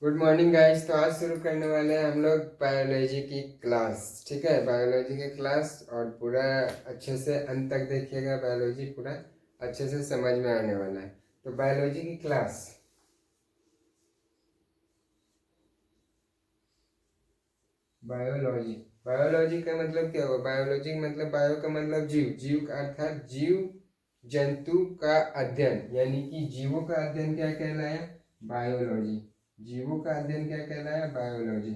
Good morning guys. तो आज शुरू करने वाले हैं हम लोग बायोलॉजी की क्लास। ठीक है, बायोलॉजी की क्लास और पूरा अच्छे से अंत तक देखिएगा। बायोलॉजी पूरा अच्छे से समझ में आने वाला है। तो बायोलॉजी की क्लास, बायोलॉजी बायोलॉजी का मतलब क्या होगा? बायोलॉजी का मतलब बायो का मतलब जीव, जीव का अर्थात जीव जंतु का अध्ययन, यानी कि जीवों का अध्ययन क्या कहलाया? बायोलॉजी। जीवों का अध्ययन क्या कहलाया? बायोलॉजी।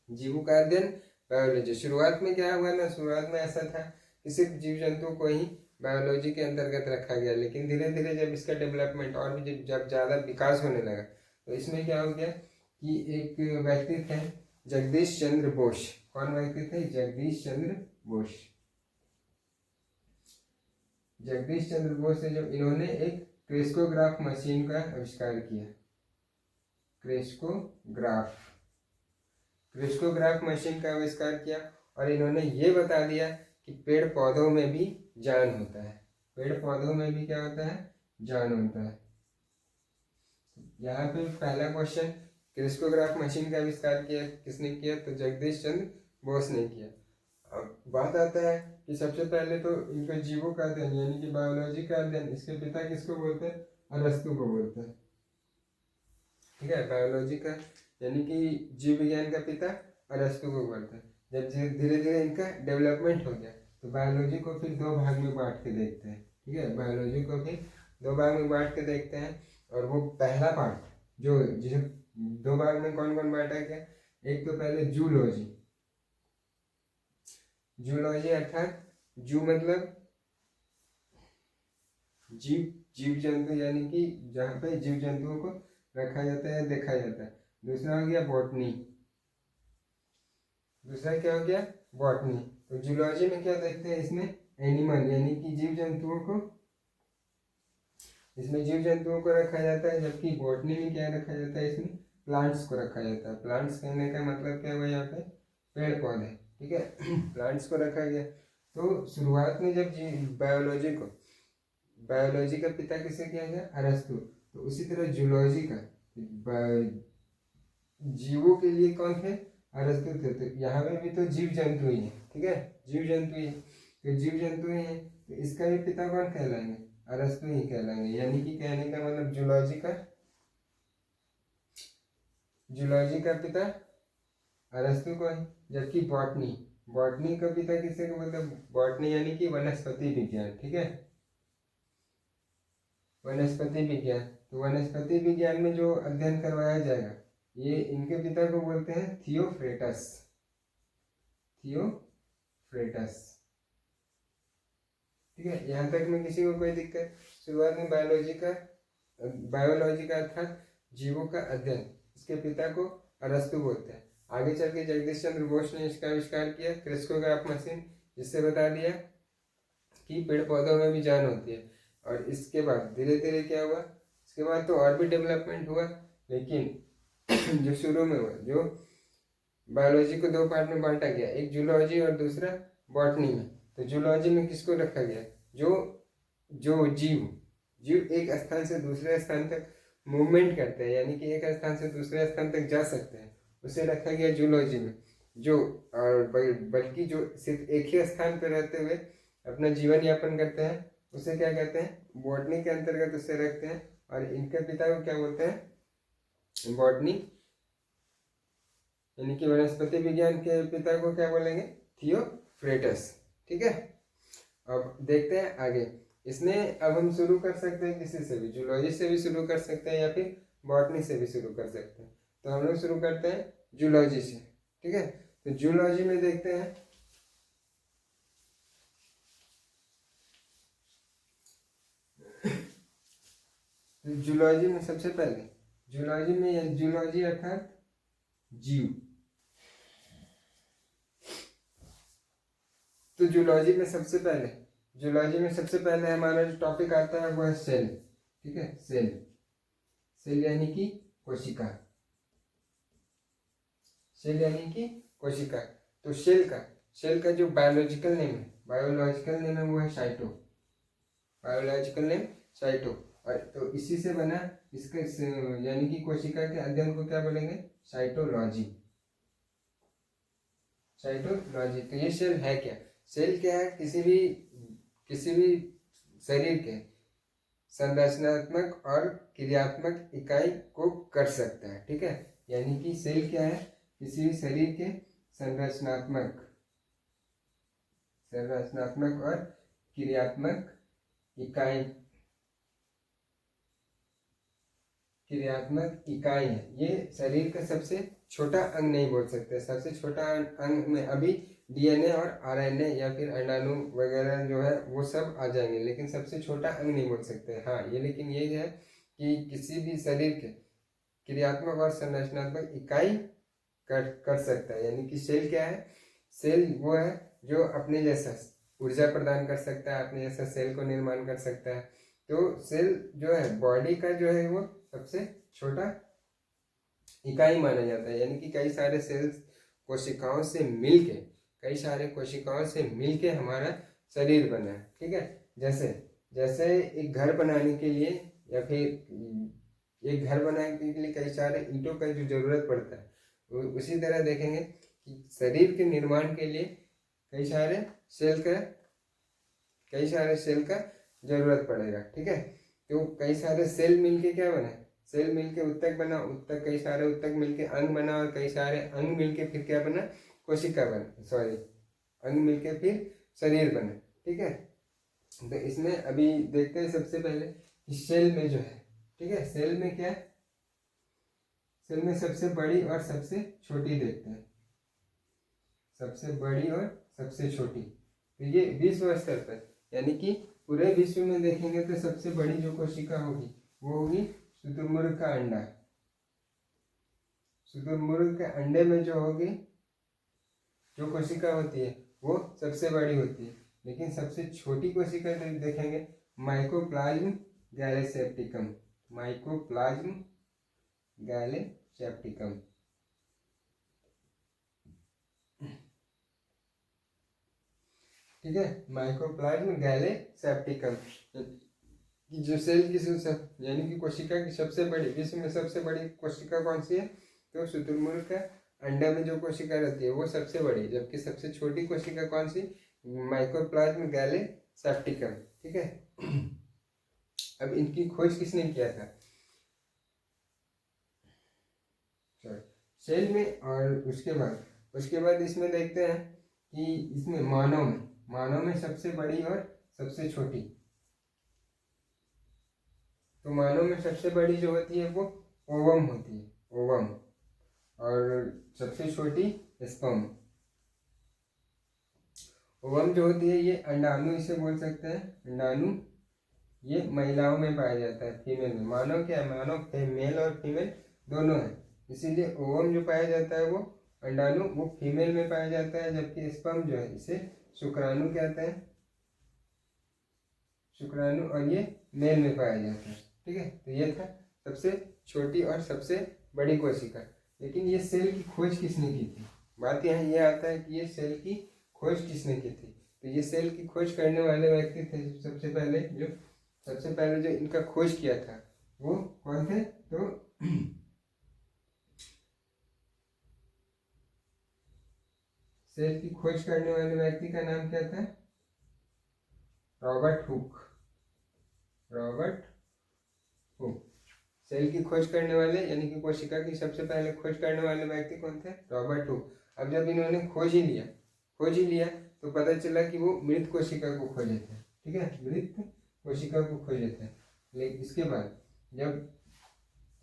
जीवों का अध्ययन बायोलॉजी। शुरुआत में क्या हुआ ना, शुरुआत में ऐसा था कि सिर्फ जीव जंतुओं को ही बायोलॉजी के अंतर्गत रखा गया, लेकिन धीरे धीरे जब इसका डेवलपमेंट और भी जब ज़्यादा विकास होने लगा तो इसमें क्या हो गया कि एक व्यक्ति थे जगदीश चंद्र बोस। कौन व्यक्ति थे? जगदीश चंद्र बोस। जगदीश चंद्र बोस ने जब इन्होंने एक क्रेस्कोग्राफ मशीन का आविष्कार किया। क्रेस्कोग्राफ क्रिस्टोग्राफ मशीन का आविष्कार किया और इन्होंने ये बता दिया कि पेड़ पौधों में भी जान होता है। पेड़ पौधों में भी क्या होता है? जान होता है। यहाँ पे पहला क्वेश्चन, क्रिस्टोग्राफ मशीन का आविष्कार किया किसने किया? तो जगदीश चंद्र बोस ने किया। अब बात आता है कि सबसे पहले तो इनका जीवों का अध्ययन यानी कि बायोलॉजी का अध्ययन, इसके पिता किसको बोलते हैं? अरस्तु को बोलते हैं। ठीक है, बायोलॉजी का यानी कि जीव विज्ञान का पिता अरस्तु को बोलते हैं। जब धीरे धीरे इनका डेवलपमेंट हो गया तो बायोलॉजी को फिर दो भाग में बांट के देखते हैं। ठीक है, बायोलॉजी को फिर दो भाग में बांट के देखते हैं। और वो पहला पार्ट जो जिसे दो भाग में कौन कौन बांटा गया? एक तो पहले जूलॉजी। जूलॉजी अर्थात जू मतलब जीव, जीव जंतु यानी कि जहाँ पे जीव जंतुओं को रखा जाता है, देखा जाता है। दूसरा हो गया बॉटनी। दूसरा क्या हो गया? बॉटनी। तो जूलॉजी में क्या देखते हैं? इसमें एनिमल यानी कि जीव जंतुओं को, इसमें जीव जंतुओं को रखा जाता है। जबकि बॉटनी में क्या रखा जाता है? इसमें प्लांट्स को रखा जाता है। प्लांट्स कहने का मतलब क्या हुआ यहाँ पे? पेड़ पौधे। ठीक है प्लांट्स को रखा गया। तो शुरुआत में जब बायोलॉजी को, बायोलॉजी का पिता किसे किया गया? अरस्तु। तो उसी तरह जूलॉजी का जीवों के लिए कौन थे? अरस्तु थे। तो यहाँ पे भी तो जीव जंतु ही है। ठीक है, जीव जंतु ही है। तो जीव जंतु ही है तो इसका भी पिता कौन कहलाएंगे? अरस्तु ही कहलाएंगे। यानी कि कहने का मतलब जूलॉजी का पिता अरस्तु को है। जबकि बॉटनी, बॉटनी का पिता किसे का मतलब? बॉटनी यानी कि वनस्पति विज्ञान। ठीक है, वनस्पति विज्ञान। तो वनस्पति विज्ञान में जो अध्ययन करवाया जाएगा ये इनके पिता को बोलते हैं थियोफ्रेटस। थियोफ्रेटस। ठीक है, यहाँ तक में किसी को कोई दिक्कत? शुरुआत में बायोलॉजी का अर्थात जीवों का अध्ययन, इसके पिता को अरस्तु बोलते हैं। आगे चल के जगदीश चंद्र बोस ने इसका आविष्कार किया, क्रिस्कोग्राफ मशीन, जिससे बता दिया कि पेड़ पौधों में भी जान होती है। और इसके बाद धीरे धीरे क्या हुआ? इसके बाद तो और भी डेवलपमेंट हुआ, लेकिन जो शुरू में हुआ, जो बायोलॉजी को दो पार्ट में बांटा गया, एक जूलॉजी और दूसरा बॉटनी में। तो जूलॉजी में किसको रखा गया? जो जो जीव जीव एक स्थान से दूसरे स्थान तक मूवमेंट करते हैं, यानी कि एक स्थान से दूसरे स्थान तक जा सकते हैं, उसे रखा गया जूलॉजी में। जो और बल्कि जो सिर्फ एक ही स्थान पर रहते हुए अपना जीवन यापन करते हैं उसे क्या कहते हैं? बॉटनी के अंतर्गत उसे रखते हैं। और इनके पिता को क्या बोलते हैं? बॉटनी यानी कि वनस्पति विज्ञान के पिता को क्या बोलेंगे? थियोफ्रेटस। ठीक है, अब देखते हैं आगे। इसने अब हम शुरू कर सकते हैं किसी से भी, जूलॉजी से भी शुरू कर सकते हैं या फिर बॉटनी से भी शुरू कर सकते हैं। तो हम लोग शुरू करते हैं जूलॉजी से। ठीक है, तो जूलॉजी में देखते हैं। तो जूलॉजी में सबसे पहले, जूलॉजी अर्थात जीव। तो जूलॉजी में सबसे पहले हमारा जो टॉपिक आता है वो है सेल। ठीक है, सेल। सेल यानी कि कोशिका। सेल यानी कि कोशिका। तो सेल का जो बायोलॉजिकल नेम है वो है साइटो। Biological name cyto. और तो इसी से बना इसका यानी कि कोशिका के अध्ययन को क्या बोलेंगे? साइटोलॉजी। साइटोलॉजी। तो ये सेल है क्या? सेल क्या है? किसी भी शरीर के संरचनात्मक और क्रियात्मक इकाई को कर सकता है। ठीक है, यानी कि सेल क्या है? किसी भी शरीर के संरचनात्मक और क्रियात्मक इकाई है। ये शरीर का सबसे छोटा अंग नहीं बोल सकते। सबसे छोटा अंग में अभी डीएनए और आरएनए या फिर अंडाणु वगैरह जो है वो सब आ जाएंगे, लेकिन सबसे छोटा अंग नहीं बोल सकते। हाँ, ये लेकिन ये है कि किसी भी शरीर के क्रियात्मक और संरचनात्मक इकाई कर सकता है। यानी कि सेल क्या है? सेल वो है जो अपने जैसा ऊर्जा प्रदान कर सकता है, अपने जैसा सेल को निर्माण कर सकता है। तो सेल जो है बॉडी का जो है वो सबसे छोटा इकाई माना जाता है। यानी कि कई सारे कोशिकाओं से मिलके हमारा शरीर बना है। ठीक है, जैसे एक घर बनाने के लिए या फिर एक घर बनाने के लिए कई सारे ईंटों का जो जरूरत पड़ता है, उसी तरह देखेंगे कि शरीर के निर्माण के लिए कई सारे सेल का जरूरत पड़ेगा। ठीक है, तो कई सारे सेल मिलके क्या बना? सेल मिलके उत्तक बना, कई सारे उत्तक मिलके अंग बना, और कई सारे अंग मिलके फिर क्या बना? कोशिका बना। अंग मिलके फिर शरीर बना। ठीक है, तो इसमें अभी देखते हैं सबसे पहले इस सेल में जो है। ठीक है, सेल में क्या है? सेल में सबसे बड़ी और सबसे छोटी देखते हैं। सबसे बड़ी और सबसे छोटी, तो ये विश्व स्तर पर यानी कि पूरे विश्व में देखेंगे तो सबसे बड़ी जो कोशिका होगी वो होगी शुतुरमुर्ग का अंडा। शुतुरमुर्ग के अंडे में जो होगी जो कोशिका होती है वो सबसे बड़ी होती है। लेकिन सबसे छोटी कोशिका देखेंगे माइकोप्लाज्म गैलेसेप्टिकम। माइकोप्लाज्म गैलेसेप्टिकम। ठीक है, माइकोप्लाज्म गैलेसेप्टिकम जो सेल की यानी कि कोशिका की सबसे बड़ी, विश्व में सबसे बड़ी कोशिका कौन सी है? तो शुतुरमुर्ग का अंडा में जो कोशिका रहती है वो सबसे बड़ी, जबकि सबसे छोटी कोशिका कौन सी? माइकोप्लाज्म गैलेसेप्टिकम। ठीक है, अब इनकी खोज किसने किया था? सेल में। और उसके बाद इसमें देखते हैं कि इसमें मानव में सबसे बड़ी और सबसे छोटी। तो मानव में सबसे बड़ी जो होती है वो ओवम होती है, ओवम, और सबसे छोटी स्पर्म। ओवम जो होती है ये अंडाणु इसे बोल सकते हैं, अंडाणु। ये महिलाओं में पाया जाता है, फीमेल में। मानव क्या है? मानव मेल और फीमेल दोनों है, इसीलिए ओवम जो पाया जाता है वो अंडाणु वो फीमेल में पाया जाता है, जबकि स्पर्म जो है इसे शुक्राणु कहते हैं, शुक्राणु, और ये मेल में पाया जाता है। ठीक है, तो ये था सबसे छोटी और सबसे बड़ी कोशिका। लेकिन ये सेल की खोज किसने की थी? बात यहाँ ये आता है कि ये सेल की खोज किसने की थी? तो ये सेल की खोज करने वाले व्यक्ति थे सबसे पहले जो इनका खोज किया था वो कौन थे? तो सेल की खोज करने वाले व्यक्ति का नाम क्या था? Robert Hooke. सेल की खोज करने वाले यानी कि कोशिका की सबसे पहले खोज करने वाले व्यक्ति कौन थे? Robert Hooke. अब जब इन्होंने खोज ही लिया तो पता चला कि वो मृत कोशिका को खोजे थे। ठीक है, मृत कोशिका को खोजे थे। लेकिन इसके बाद जब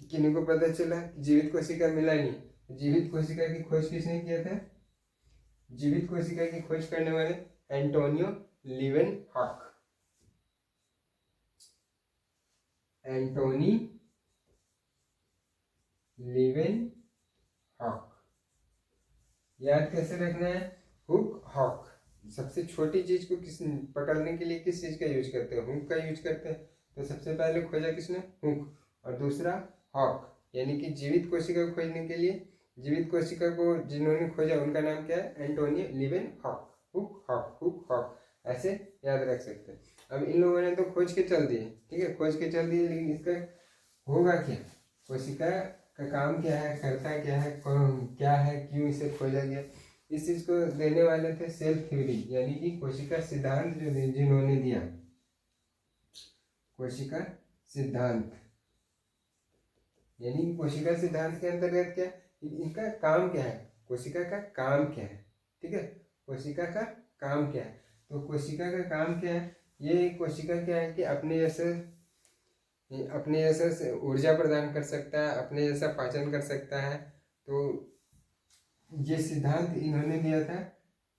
किन्हीं को पता चला कि जीवित कोशिका मिला नहीं, जीवित कोशिका की खोज किसने किया था? जीवित कोशिका की खोज करने वाले एंटोनियो लीवेनहॉक। एंटोनी लीवेनहॉक। याद कैसे रखना है? Hooke, hoek. सबसे छोटी चीज को पकड़ने के लिए किस चीज का यूज करते हैं? हुक का यूज करते हैं। तो सबसे पहले खोजा किसने? हुक। और दूसरा हॉक, यानी कि जीवित कोशिका को खोजने के लिए जीवित कोशिका को जिन्होंने खोजा उनका नाम क्या है? Antonie Leeuwenhoek. Hooke, hoek, Hooke, hoek, ऐसे याद रख सकते हैं। अब इन लोगों ने तो खोज के चल दिए, ठीक है, खोज के चल दिए, लेकिन इसका होगा क्या, कोशिका का काम क्या है, करता क्या है, क्या है, क्यों इसे खोजा गया, इस चीज को देने वाले थे सेल थ्योरी, यानी कि कोशिका सिद्धांत जो जिन्होंने दिया, कोशिका सिद्धांत, यानी कोशिका सिद्धांत के अंतर्गत क्या, इनका काम क्या है, कोशिका का काम क्या है, ठीक है, कोशिका का काम क्या है, तो कोशिका का काम क्या है, ये कोशिका क्या है कि अपने जैसे ऊर्जा प्रदान कर सकता है, अपने जैसा पाचन कर सकता है। तो ये सिद्धांत इन्होंने दिया था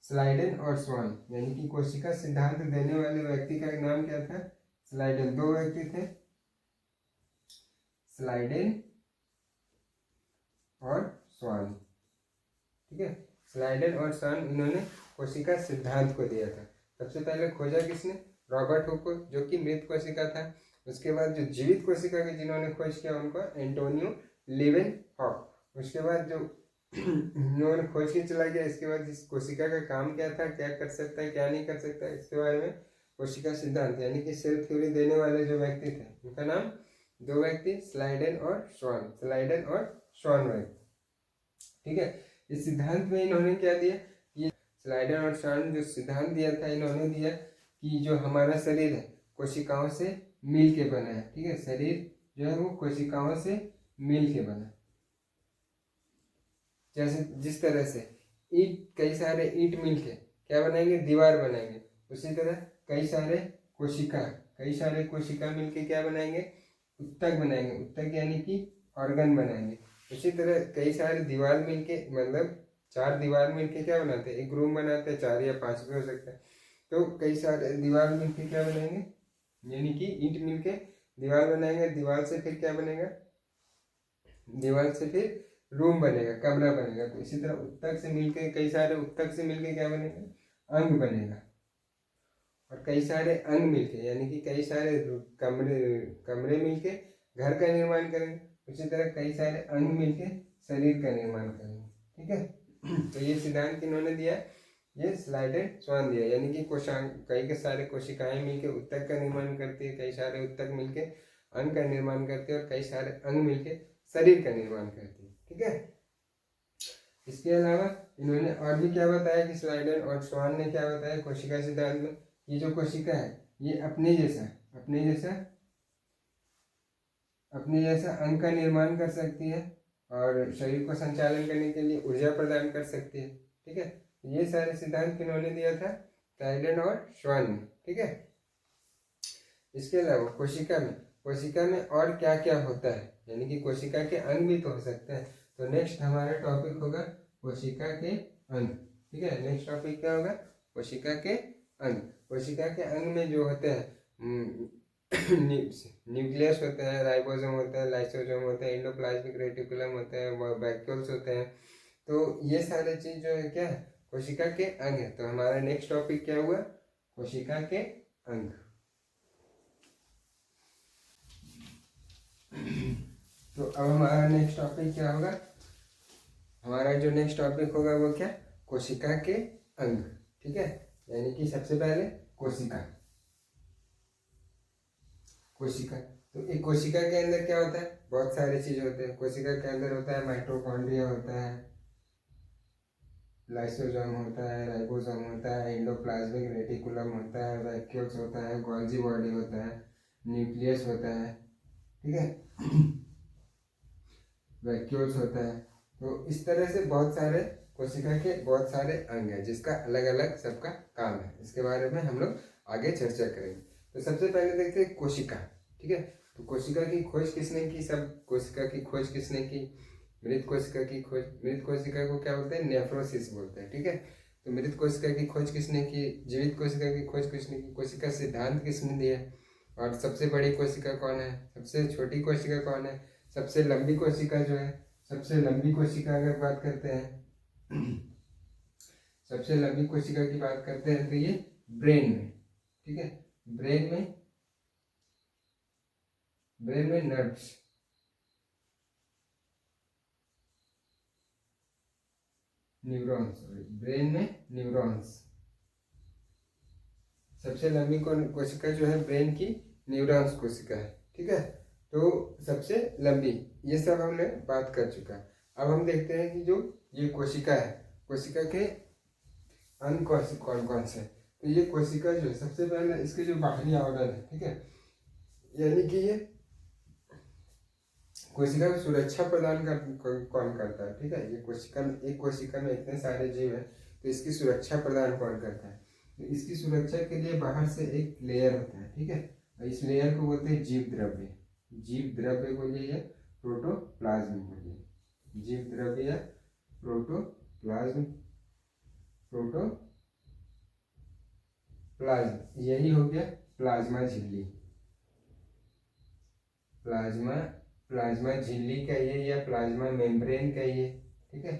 स्लाइडेन और स्वान, यानी कि कोशिका सिद्धांत देने वाले व्यक्ति का नाम क्या था, स्लाइडेन, दो व्यक्ति थे, स्लाइडेन और स्वान, ठीक है, स्लाइडेन और स्वान, इन्होंने कोशिका सिद्धांत को दिया था। सबसे पहले खोजा किसने, रॉबर्ट हुक को, जो कि मृत कोशिका था। उसके बाद जो जीवित कोशिका की जिन्होंने खोज किया उनको एंटोनियो लीवेनहॉक। उसके बाद जो इन्होंने खोज के चला गया, इसके बाद इस कोशिका का काम क्या था, क्या कर सकता है, क्या नहीं कर सकता है, इसके बारे में कोशिका सिद्धांत यानी कि सेल थ्योरी देने वाले जो व्यक्ति थे, उनका नाम, दो व्यक्ति, स्लाइडेन और स्वान, स्लाइडेन और स्वान व्यक्ति, ठीक है। इस सिद्धांत में इन्होंने क्या दिया, ये स्लाइडेन और स्वान जो सिद्धांत दिया था, इन्होंने दिया कि जो हमारा शरीर है कोशिकाओं से मिल के बना है, ठीक है, शरीर जो है वो कोशिकाओं से मिल के बना, जैसे जिस तरह से ईंट, कई सारे ईंट मिल के क्या बनाएंगे, दीवार बनाएंगे, उसी तरह कई सारे कोशिका मिल के क्या बनाएंगे, उत्तक बनाएंगे, उत्तक यानी कि ऑर्गन बनाएंगे। उसी तरह कई सारे दीवार मिलके, मतलब चार दीवार मिलके क्या बनाते हैं, एक रूम बनाते हैं, चार या पांच भी हो सकता है। तो कई सारे दीवार मिलके क्या बनाएंगे, यानी कि ईंट मिलके दीवार बनाएंगे, दीवार से फिर क्या बनेगा, दीवार से फिर रूम बनेगा, कमरा बनेगा। तो इसी तरह उत्तक से मिलके, कई सारे उत्तक से मिलके क्या बनेगा, अंग बनेगा, और कई सारे अंग मिलके यानी कि कई सारे कमरे मिलके घर का निर्माण करेंगे। उसी तरह कई सारे अंग मिलके शरीर का निर्माण करेंगे, ठीक है। तो ये सिद्धांत किन्होंने दिया, ये स्लाइडेन स्वान दिया, यानी कि कई के सारे कोशिकाएं मिलके उत्तक का निर्माण करती है, कई सारे उत्तक मिलके अंग का निर्माण करते हैं, और कई सारे अंग मिलके शरीर का निर्माण करती है, ठीक है। इसके अलावा इन्होंने और भी क्या बताया कि स्लाइडेन और स्वान ने क्या बताया कोशिका सिद्धांत में, ये जो कोशिका है ये अपने जैसा अंग का निर्माण कर सकती है, और शरीर को संचालन करने के लिए ऊर्जा प्रदान कर सकती है, ठीक है। ये सारे सिद्धांत किन्होंने दिया था, स्लाइडेन और स्वान ने, ठीक है। इसके अलावा कोशिका में और क्या क्या होता है, यानी कि कोशिका के अंग भी तो हो सकते हैं। तो नेक्स्ट हमारा टॉपिक होगा कोशिका के अंग, ठीक है। नेक्स्ट टॉपिक क्या होगा, कोशिका के अंग। कोशिका के अंग में जो होते हैं न्यूक्लियस होते हैं, राइबोसोम होते हैं, लाइसोसोम होते हैं, एंडोप्लाज्मिक रेटिकुलम होते हैं, वैक्यूल्स होते हैं। तो ये सारे चीज जो है क्या है, कोशिका के अंग है। तो हमारा नेक्स्ट टॉपिक क्या हुआ, कोशिका के अंग। तो अब हमारा नेक्स्ट टॉपिक क्या होगा, हमारा जो नेक्स्ट टॉपिक होगा वो क्या, कोशिका के अंग, ठीक है। यानी कि सबसे पहले कोशिका। तो एक कोशिका के अंदर क्या होता है, बहुत सारी चीज होते हैं। कोशिका के अंदर होता है माइटोकॉन्ड्रिया होता है, लाइसोसोम होता है, राइबोसोम होता है, एंडोप्लाज्मिक रेटिकुलम होता है, वैक्यूल्स होता है, गोल्जी बॉडी होता है, न्यूक्लियस होता है, ठीक है, वैक्यूल्स होता है। तो इस तरह से बहुत सारे कोशिका के बहुत सारे अंग हैं, जिसका अलग अलग सबका काम है। इसके बारे में हम लोग आगे चर्चा करेंगे। तो सबसे पहले देखते हैं कोशिका, ठीक है। तो कोशिका की खोज किसने की, सब कोशिका की खोज किसने की, मृत कोशिका की खोज। मृत कोशिका को क्या बोलते हैं, नेफ्रोसिस बोलते हैं, ठीक है। तो मृत कोशिका की खोज किसने की, जीवित कोशिका की खोज किसने की, कोशिका सिद्धांत किसने दिया, और सबसे बड़ी कोशिका कौन है, सबसे छोटी कोशिका कौन है, सबसे लंबी कोशिका जो है, सबसे लंबी कोशिका अगर बात करते हैं सबसे लंबी कोशिका की बात करते हैं तो ये ब्रेन में, ठीक है। ब्रेन में नर्व्स, न्यूरॉन्स, ब्रेन में न्यूरॉन्स, सबसे लंबी कोशिका जो है ब्रेन की न्यूरॉन्स कोशिका है, ठीक है। तो सबसे लंबी, ये सब हमने बात कर चुका है। अब हम देखते हैं कि जो ये कोशिका है, कोशिका के अंग कौन कौन से। तो ये कोशिका जो है सबसे पहले इसके जो बाहरी आवरण है, ठीक है, यानी कि ये कोशिका को सुरक्षा प्रदान कौन करता है, ठीक है। ये कोशिका में, एक कोशिका में इतने सारे जीव है, तो इसकी सुरक्षा प्रदान कौन करता है। तो इसकी सुरक्षा के लिए बाहर से एक लेयर होता है, ठीक है, और इस लेयर को बोलते हैं जीव द्रव्य। जीव द्रव्य बोलिए या प्रोटोप्लाज्म बोलिए, जीव द्रव्य या प्रोटोप्लाज्म, प्रोटोप्लाज्म यही हो गया प्लाज्मा झिल्ली। प्लाज्मा झिल्ली कहिए या प्लाज्मा मेम्ब्रेन कहिए, ठीक है,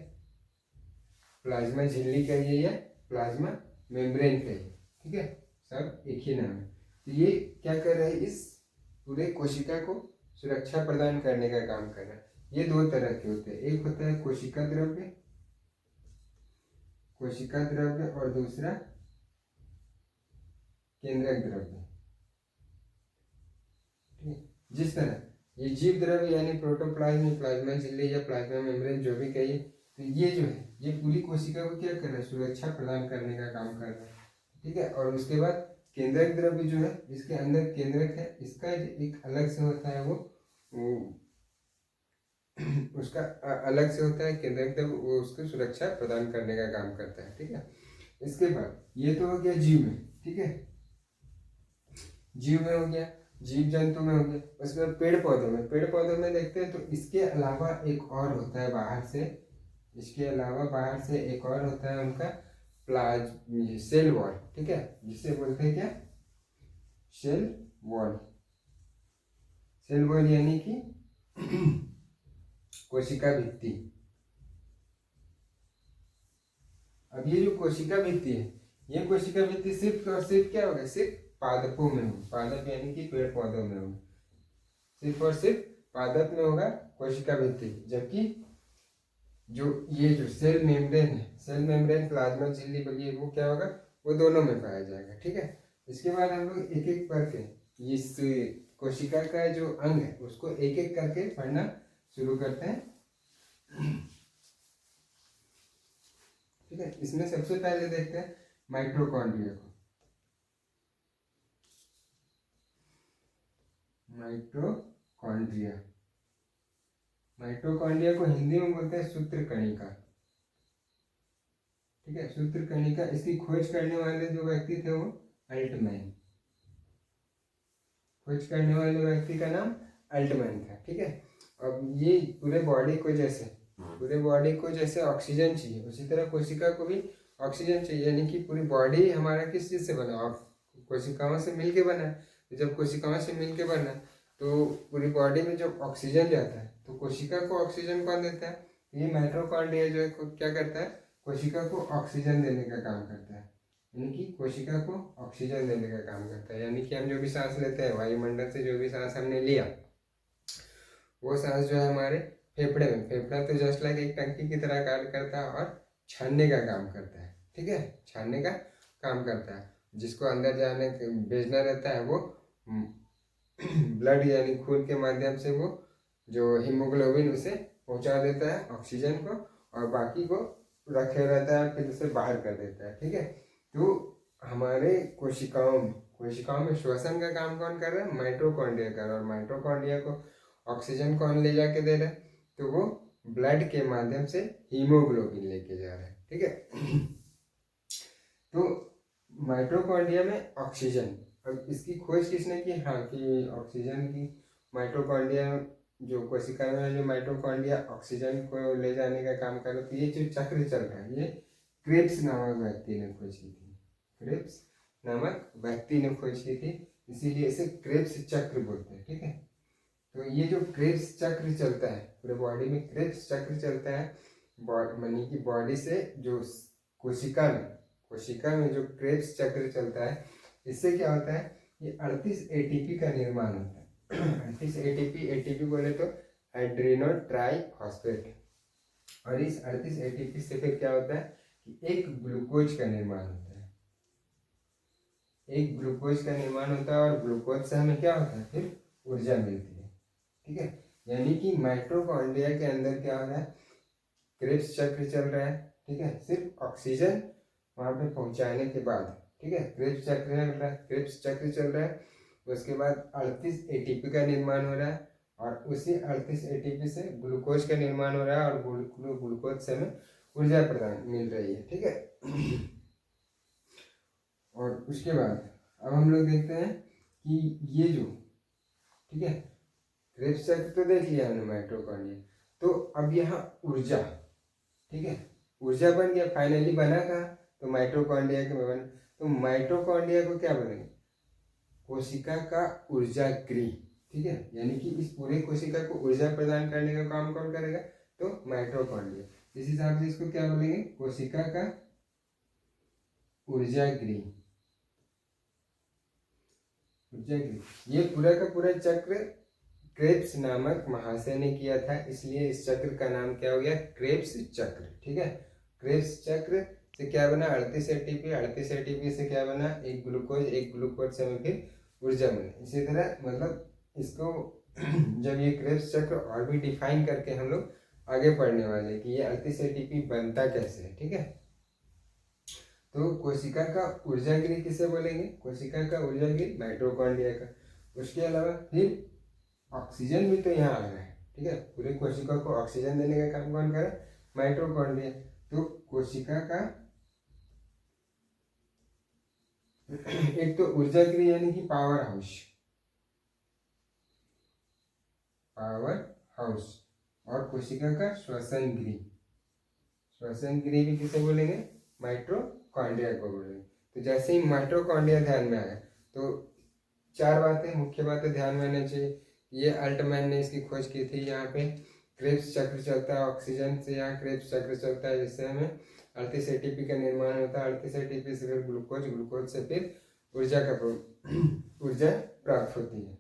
प्लाज्मा झिल्ली कहिए या प्लाज्मा मेम्ब्रेन कहिए, ठीक है, सब एक ही नाम है। तो ये क्या कर रहा है, इस पूरे कोशिका को सुरक्षा प्रदान करने का काम कर रहा है। ये दो तरह के होते हैं, एक होता है कोशिका द्रव्य और दूसरा केंद्रक द्रव्य। जिस तरह ये जीव द्रव्य यानी प्रोटोप्लाज्म, प्लाज्मा झिल्ली या प्लाज्मा मेम्ब्रेन जो भी कहिए, तो ये जो है ये पूरी कोशिका को क्या कर रहा है, सुरक्षा प्रदान करने का काम कर रहा है, ठीक है। और उसके बाद केंद्रक द्रव्य जो है, इसके अंदर केंद्रक है, इसका एक अलग से होता है, वो उसका अलग से होता है केंद्रक द्रव्य, वो उसको सुरक्षा प्रदान करने का काम करता है, ठीक है। इसके बाद ये तो हो गया जीव में, ठीक है, जीव में हो गया, जीव जंतु में हो गया। उसके बाद पेड़ पौधों में देखते हैं तो इसके अलावा एक और होता है बाहर से, इसके अलावा बाहर से एक और होता है उनका सेल वॉल, ठीक है, जिसे बोलते हैं क्या, सेल वॉल यानी कि कोशिका भित्ति। अब ये जो कोशिका भित्ति है, ये कोशिका भित्ति सिर्फ और सिर्फ क्या होगा, सिर्फ पादपों में होगा, पादप यानी कि पेड़ पौधों में होगा, सिर्फ और सिर्फ पादप में होगा कोशिका भित्ति। जबकि जो ये जो सेल मेम्ब्रेन प्लाज्मा झिल्ली बोलिए, वो क्या होगा, वो दोनों में पाया जाएगा, ठीक है। इसके बाद हम लोग एक एक करके इस कोशिका का जो अंग है उसको एक एक करके पढ़ना शुरू करते हैं, ठीक है। इसमें सबसे पहले देखते हैं माइटोकॉन्ड्रिया को। माइटोकॉन्ड्रिया को हिंदी में बोलते हैं सूत्र कणिका, ठीक है, सूत्र कणिका। इसकी खोज करने वाले जो व्यक्ति थे वो अल्टमैन, खोज करने वाले व्यक्ति का नाम अल्टमैन था, ठीक है। अब ये पूरे बॉडी को जैसे ऑक्सीजन चाहिए, उसी तरह कोशिका को भी ऑक्सीजन चाहिए, यानी कि पूरी बॉडी हमारा किस चीज से बना, कोशिकाओं से मिलके बना है। तो जब कोशिकाओं से मिलके बना तो पूरी बॉडी में जब ऑक्सीजन जाता है तो कोशिका को ऑक्सीजन कौन देता है, ये माइटोकॉन्ड्रिया जो है क्या करता है, कोशिका को ऑक्सीजन देने का काम करता है, यानी कि कोशिका को ऑक्सीजन देने का काम करता है। यानी कि हम जो भी सांस लेते हैं, वायुमंडल से जो भी सांस हमने लिया, वो सांस जो है हमारे फेफड़े में, फेफड़ा तो जस्ट लाइक एक टंकी की तरह कार्य करता है और छानने का काम करता है, ठीक है, छानने का काम करता है। जिसको अंदर जाने भेजना रहता है वो ब्लड यानी खून के माध्यम से वो जो हीमोग्लोबिन उसे पहुंचा देता है ऑक्सीजन को, और बाकी को रखे रहता है, फिर उसे बाहर कर देता है, ठीक है। तो हमारे कोशिकाओं में श्वसन का काम कौन कर रहा है, माइटोकॉन्ड्रिया कर रहा है, और माइटोकॉन्ड्रिया को ऑक्सीजन कौन ले जाके दे रहा है, तो वो ब्लड के माध्यम से हीमोग्लोबिन लेके जा रहा है, ठीक है। तो माइटोकॉन्ड्रिया में ऑक्सीजन, अब इसकी खोज किसने की, हाँ, कि ऑक्सीजन की माइटोकॉन्ड्रिया जो कोशिका में जो माइटोकॉन्ड्रिया ऑक्सीजन को ले जाने का काम कर रहा है, तो ये जो चक्र चल रहा है ये क्रेब्स नामक व्यक्ति ने खोज की थी, क्रेब्स नामक व्यक्ति ने खोज की थी, इसीलिए इसे क्रेब्स चक्र बोलते हैं, ठीक है। तो ये जो क्रेब्स चक्र चलता है पूरे बॉडी में, क्रेब्स चक्र चलता है यानी कि बॉडी से जो कोशिका में जो क्रेब्स चक्र चलता है, इससे क्या होता है, ये 38 एटीपी का निर्माण होता है। 38 एटीपी बोले तो एड्रेनो ट्राई फॉस्फेट, और इस 38 एटीपी से फिर क्या होता है कि एक ग्लूकोज का निर्माण होता है, एक ग्लूकोज का निर्माण होता है और ग्लूकोज से हमें क्या होता है फिर ऊर्जा मिलती है। ठीक है, यानी कि माइटोकॉन्ड्रिया के अंदर क्या हो रहा है, क्रेब्स चक्र चल रहा है। ठीक है, सिर्फ ऑक्सीजन वहां पे पहुंचाने के बाद, ठीक है, क्रेब्स चक्र चल रहा है, क्रेब्स चक्र चल रहा है। उसके बाद 38 एटीपी का निर्माण हो रहा है और उसी 38 एटीपी से ग्लूकोज का निर्माण हो रहा है और ग्लूकोज से हमें ऊर्जा प्रदान मिल रही है। ठीक है, और उसके बाद अब हम लोग देखते हैं कि ये जो, ठीक है, क्रेब्स चक्र तो देख लिया हमने माइटोकॉन्ड्रिया, तो अब यहाँ ऊर्जा, ठीक है, ऊर्जा बन गया, फाइनली बना था तो माइटोकॉन्ड्रिया के बन, तो माइटोकॉन्ड्रिया को क्या बोलेंगे, कोशिका का ऊर्जा गृह। ठीक है, यानी कि इस पूरे कोशिका को ऊर्जा प्रदान करने का काम कौन करेगा, तो माइटोकॉन्ड्रिया। इस हिसाब से इसको क्या बोलेंगे, कोशिका का ऊर्जा गृह। ऊर्जा गृह, ये पूरा का पूरा चक्र क्रेब्स नामक महाशय ने किया था, इसलिए इस चक्र का नाम क्या हो गया, क्रेब्स चक्र। ठीक है, क्रेब्स चक्र से क्या बना, 38 एटीपी, 38 एटीपी से क्या बना, एक ग्लूकोज से हमें फिर ऊर्जा मिली। इसी तरह मतलब इसको जब ये क्रेब्स चक्र और भी डिफाइन करके हम लोग आगे पढ़ने वाले कि ये 38 एटीपी बनता कैसे है। ठीक है, तो कोशिका का ऊर्जा गृह किसे बोलेंगे, कोशिका का ऊर्जा गृह माइटोकॉन्ड्रिया का। उसके अलावा फिर ऑक्सीजन भी तो यहाँ आ रहा है। ठीक है, पूरे कोशिका को ऑक्सीजन देने का काम कौन करे, माइटोकॉन्ड्रिया। तो कोशिका का एक तो ऊर्जा गृह यानी कि पावर हाउस और कोशिका का श्वसन गृह भी किसे बोलेंगे, माइटोकॉन्ड्रिया को बोलेंगे। तो जैसे ही माइटोकॉन्ड्रिया ध्यान में आया तो चार बातें, मुख्य बातें ध्यान में आना चाहिए। ये अल्टमैन ने इसकी खोज की थी। यहाँ पे क्रेब्स चक्र चलता है, ऑक्सीजन से यहाँ क्रेब्स चक्र चलता है, जिससे हमें 38 एटीपी का निर्माण होता है, 38 एटीपी से फिर ग्लूकोज से फिर ऊर्जा प्राप्त होती है।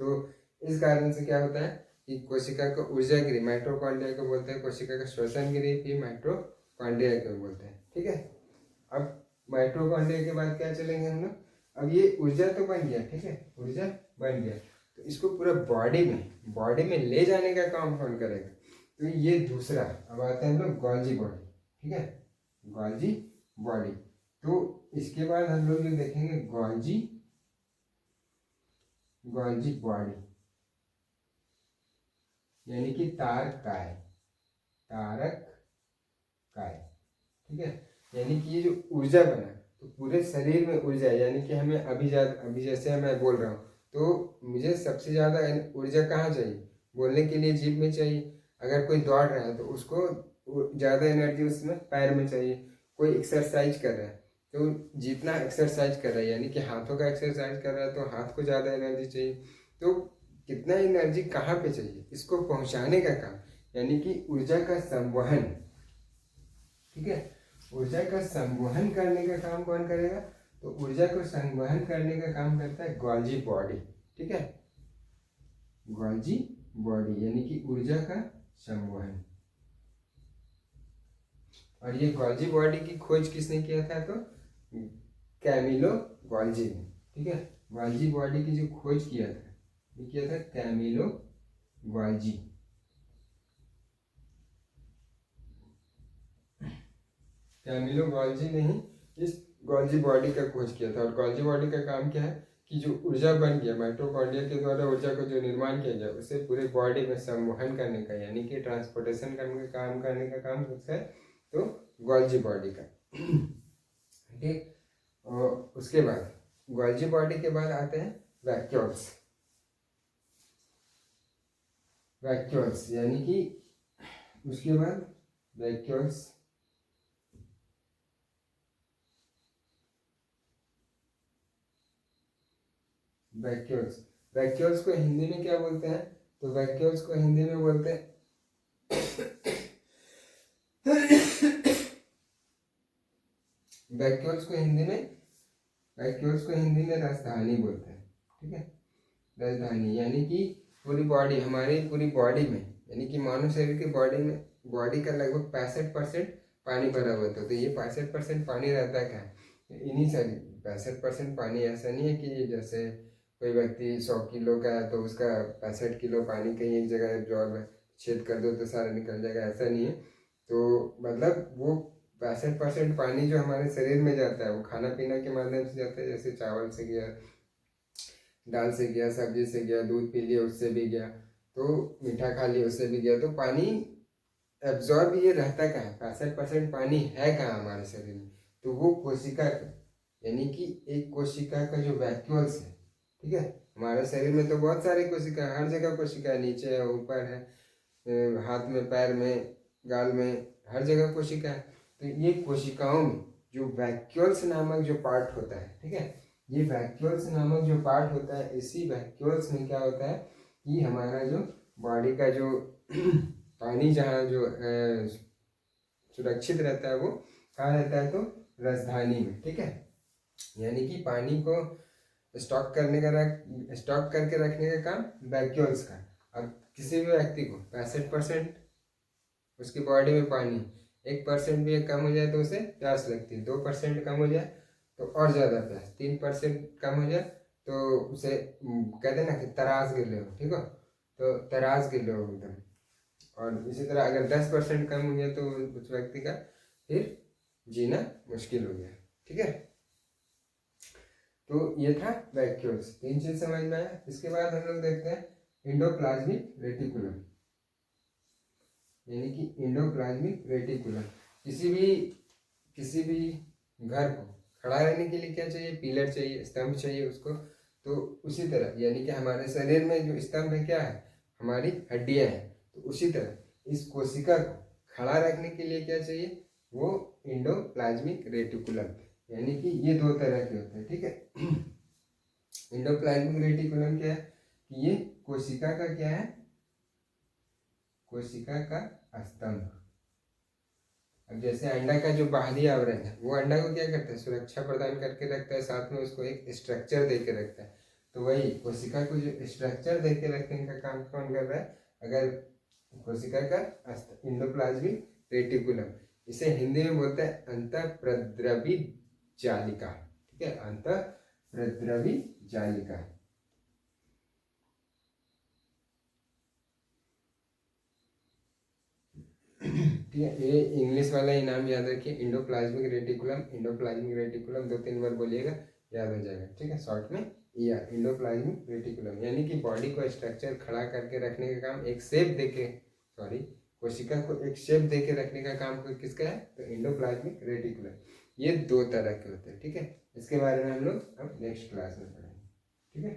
तो इस कारण से क्या होता है कि कोशिका को ऊर्जा गृह माइटोकॉन्ड्रिया को बोलते हैं, कोशिका का श्वसन गृह भी माइटोकॉन्ड्रिया को बोलते हैं। ठीक है, अब माइटोकॉन्ड्रिया के बाद क्या चलेंगे हम लोग, अब ये ऊर्जा तो बन गया, ठीक है, ऊर्जा बन गया, तो इसको पूरा बॉडी में ले जाने का काम कौन करेगा, तो ये दूसरा। अब आते हैं हम लोग गोल्जी बॉडी। ठीक है, गोल्जी बॉडी, तो इसके बाद हम लोग जो देखेंगे गोल्जी बॉडी यानी कि तारक काय। ठीक है, यानी कि ये जो ऊर्जा बना तो पूरे शरीर में ऊर्जा, यानी कि हमें अभी जैसे मैं बोल रहा हूँ तो मुझे सबसे ज़्यादा ऊर्जा कहाँ चाहिए, बोलने के लिए जीभ में चाहिए। अगर कोई दौड़ रहा है तो उसको ज़्यादा एनर्जी उसमें पैर में चाहिए। कोई एक्सरसाइज कर रहा है तो जितना एक्सरसाइज कर रहा है यानी कि हाथों का एक्सरसाइज कर रहा है तो हाथ को ज़्यादा एनर्जी चाहिए। तो कितना एनर्जी कहाँ पे चाहिए, इसको पहुँचाने का काम, यानी कि ऊर्जा का संवहन। ठीक है, ऊर्जा का संवहन करने का काम कौन करेगा, तो ऊर्जा को संवहन करने का काम करता है गोल्जी बॉडी। ठीक है, गोल्जी बॉडी यानी कि ऊर्जा का संवहन। और ये गोल्जी बॉडी की खोज किसने किया था, तो कैमिलो गोल्जी ने। ठीक है, गोल्जी बॉडी की जो खोज किया था ये किया था कैमिलो गोल्जी। कैमिलो गोल्जी ने ही इस गोल्जी बॉडी का खोज किया था। और गोल्जी बॉडी का काम क्या है कि जो ऊर्जा बन गया माइटोकॉन्ड्रिया के द्वारा, ऊर्जा को जो निर्माण किया जाए उसे पूरे बॉडी में संवहन करने का यानी कि ट्रांसपोर्टेशन करने का काम किसका है, तो गोल्जी बॉडी का। ठीक, और उसके बाद गोल्जी बॉडी के बाद आते हैं वैक्यूल्स यानी कि उसके बाद वैक्यूल्स को हिंदी में क्या बोलते हैं, तो वैक्यूल्स को हिंदी में बोलते हैं वैक्यूल्स को हिंदी में राजधानी बोलते हैं। ठीक है, राजधानी यानी कि हमारी पूरी बॉडी में, यानी कि मानव शरीर की बॉडी का लगभग 65% पानी भरा हुआ था। तो ये 65% पानी रहता है क्या, इन्हीं सारी 65% पानी ऐसा नहीं है कि जैसे कोई व्यक्ति 100 किलो का है तो उसका 65 किलो पानी कहीं एक जगह एब्जॉर्ब छेद कर दो तो सारा निकल जाएगा, ऐसा नहीं है। तो मतलब वो 65% पानी जो हमारे शरीर में जाता है वो खाना पीना के माध्यम से जाता है, जैसे चावल से गया, दाल से गया, सब्जी से गया, दूध पी लिया उससे भी गया, तो मीठा खा लिया उससे भी गया। तो पानी एब्जॉर्ब ये रहता कहाँ है, 65% पानी है कहाँ हमारे शरीर में, तो वो कोशिका यानी कि एक कोशिका का जो वैक्यूल्स है, ठीक है। हमारे शरीर में तो बहुत सारी कोशिका है, हर जगह कोशिका है, नीचे है, ऊपर है, हाथ में, पैर में, गाल में, हर जगह कोशिका है। तो ये कोशिकाओं में जो वैक्यूल्स नामक जो पार्ट होता है, ठीक है, ये वैक्यूल्स नामक जो पार्ट होता है, इसी वैक्यूल्स में क्या होता है कि हमारा जो बॉडी का जो पानी जहाँ जो सुरक्षित रहता है वो कहाँ रहता है, तो राजधानी में, ठीक है। यानी कि पानी को स्टॉक करके रखने का काम वैक्यूल्स का। अब किसी भी व्यक्ति को 65% उसकी बॉडी में पानी, 1% भी कम हो जाए तो उसे प्यास लगती है, 2% कम हो जाए तो और ज़्यादा प्यास, 3% कम हो जाए तो उसे कहते हैं ना कि तरास गिर हो, ठीक हो, तो तरास गिर हो एकदम। और इसी तरह अगर 10% कम हो गया तो उस व्यक्ति का फिर जीना मुश्किल हो गया, ठीक है। तो ये था वैक्यूल्स, 3 चीज समझ में आया। इसके बाद हम लोग देखते हैं एंडोप्लाज्मिक रेटिकुलम, यानी कि एंडोप्लाज्मिक रेटिकुलम। किसी भी घर को खड़ा रहने के लिए क्या चाहिए, पिलर चाहिए, स्तंभ चाहिए उसको। तो उसी तरह यानी कि हमारे शरीर में जो स्तंभ है क्या है, हमारी हड्डियां हैं। तो उसी तरह इस कोशिका को खड़ा रखने के लिए क्या चाहिए, वो एंडोप्लाज्मिक रेटिकुलम, यानी कि ये 2 तरह के होते हैं, ठीक है। एंडोप्लाज्मिक रेटिकुलम क्या है कि ये कोशिका का क्या है, कोशिका का स्तंभ। अब जैसे अंडा का जो बाहरी आवरण है वो अंडा को क्या करता है, सुरक्षा प्रदान करके रखता है, साथ में उसको एक स्ट्रक्चर दे के रखता है। तो वही कोशिका को जो स्ट्रक्चर दे के रखने का काम कौन कर रहा है, अगर कोशिका का एंडोप्लाज्मिक रेटिकुलम, इसे हिंदी में बोलते हैं अंतःप्रद्रवी जालिका, ठीक है, अंतःप्रद्रवी जालिका। ठीक है, ये इंग्लिश वाला ही नाम याद रखिए, एंडोप्लाज्मिक रेटिकुलम। एंडोप्लाज्मिक रेटिकुलम 2-3 बार बोलिएगा, याद हो जाएगा, ठीक है। शॉर्ट में एंडोप्लाज्मिक रेटिकुलम, यानी कि बॉडी को स्ट्रक्चर खड़ा करके रखने का काम, एक शेप देके, सॉरी, कोशिका को एक शेप देके रखने का काम किसका है, तो एंडोप्लाज्मिक रेटिकुलम। ये 2 तरह के होते हैं, ठीक है। इसके बारे में हम लोग अब नेक्स्ट क्लास में पढ़ेंगे, ठीक है।